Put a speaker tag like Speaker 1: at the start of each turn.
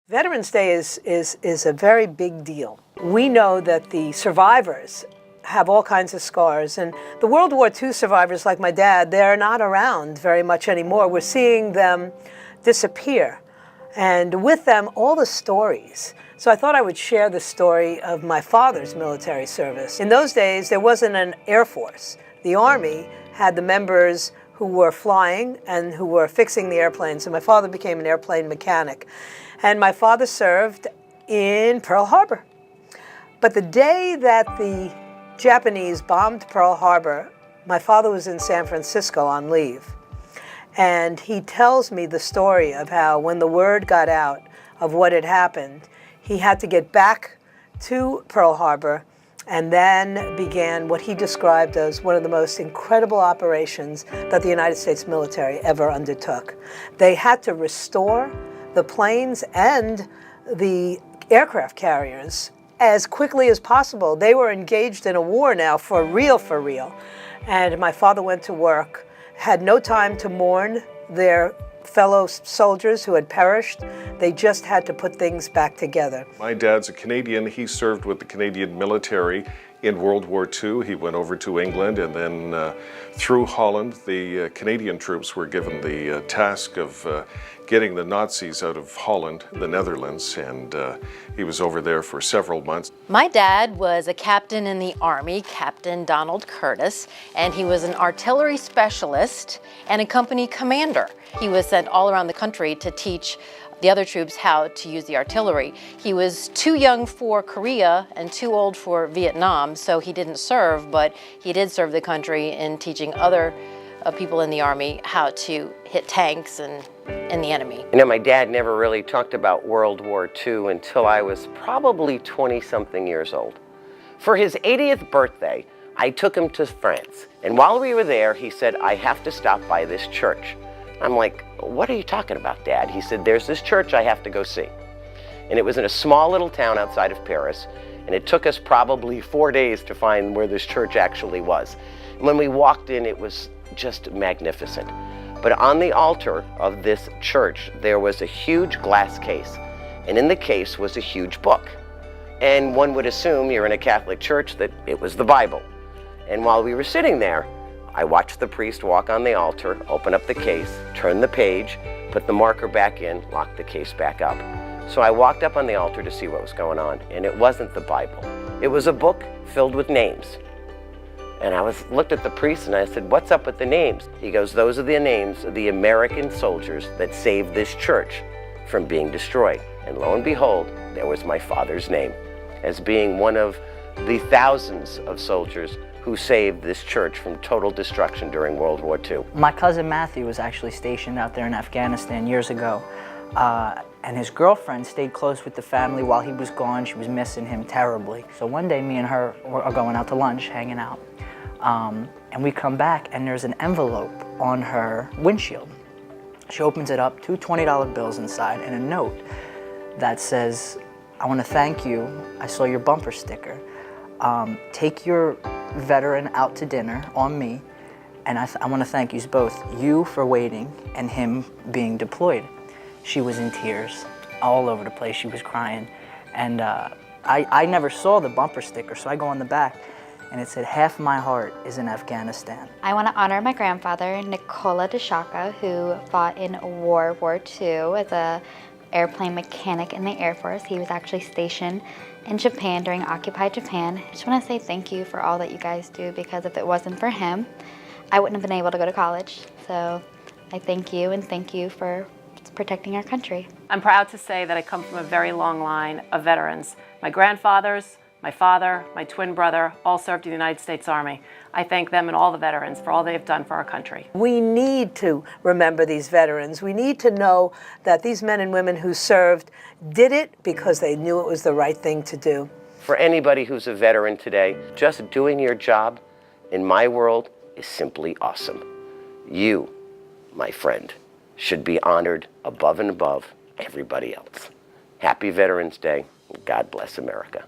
Speaker 1: Veterans Day is a very big deal. We know that the survivors have all kinds of scars, and the World War II survivors, like my dad, they're not around very much anymore. We're seeing them disappear, and with them, all the stories. So I thought I would share the story of my father's military service. In those days, there wasn't an Air Force. The Army had the members who were flying and who were fixing the airplanes, and my father became an airplane mechanic. And my father served in Pearl Harbor. But the day that the Japanese bombed Pearl Harbor, my father was in San Francisco on leave. And he tells me the story of how when the word got out of what had happened, he had to get back to Pearl Harbor and then began what he described as one of the most incredible operations that the United States military ever undertook. They had to restore the planes and the aircraft carriers as quickly as possible. They were engaged in a war now, for real. And my father went to work, had no time to mourn their fellow soldiers who had perished. They just had to put things back together.
Speaker 2: My dad's a Canadian. He served with the Canadian military in World War II. He went over to England, and then through Holland, the Canadian troops were given the task of getting the Nazis out of Holland, the Netherlands, and he was over there for several months.
Speaker 3: My dad was a captain in the Army, Captain Donald Curtis, and he was an artillery specialist and a company commander. He was sent all around the country to teach the other troops how to use the artillery. He was too young for Korea and too old for Vietnam, so he didn't serve, but he did serve the country in teaching other people in the Army how to hit tanks and the enemy.
Speaker 4: You know, my dad never really talked about World War II until I was probably 20-something years old. For his 80th birthday, I took him to France, and while we were there, he said, "I have to stop by this church." I'm like, "What are you talking about, Dad?" He said, "There's this church I have to go see." And it was in a small little town outside of Paris, and it took us probably 4 days to find where this church actually was. And when we walked in, it was just magnificent. But on the altar of this church, there was a huge glass case, and in the case was a huge book. And one would assume, you're in a Catholic church, that it was the Bible. And while we were sitting there, I watched the priest walk on the altar, open up the case, turn the page, put the marker back in, lock the case back up. So I walked up on the altar to see what was going on, and it wasn't the Bible. It was a book filled with names. And I looked at the priest and I said, "What's up with the names?" He goes, "Those are the names of the American soldiers that saved this church from being destroyed." And lo and behold, there was my father's name as being one of the thousands of soldiers who saved this church from total destruction during World War II.
Speaker 5: My cousin Matthew was actually stationed out there in Afghanistan years ago, and his girlfriend stayed close with the family while he was gone. She was missing him terribly. So one day, me and her are going out to lunch, hanging out, and we come back, and there's an envelope on her windshield. She opens it up, 2 $20 bills inside, and a note that says, "I want to thank you. I saw your bumper sticker. Take your veteran out to dinner on me, and I want to thank you both, you for waiting and him being deployed." She was in tears all over the place. She was crying, and I never saw the bumper sticker, so I go on the back, and it said, "Half my heart is in Afghanistan."
Speaker 6: I want to honor my grandfather, Nikola Deshaka, who fought in World War II as a airplane mechanic in the Air Force. He was actually stationed in Japan during occupied Japan. I just want to say thank you for all that you guys do, because if it wasn't for him, I wouldn't have been able to go to college. So I thank you, and thank you for protecting our country.
Speaker 7: I'm proud to say that I come from a very long line of veterans. My grandfathers, my father, my twin brother, all served in the United States Army. I thank them and all the veterans for all they've done for our country.
Speaker 1: We need to remember these veterans. We need to know that these men and women who served did it because they knew it was the right thing to do.
Speaker 4: For anybody who's a veteran today, just doing your job in my world is simply awesome. You, my friend, should be honored above and above everybody else. Happy Veterans Day. God bless America.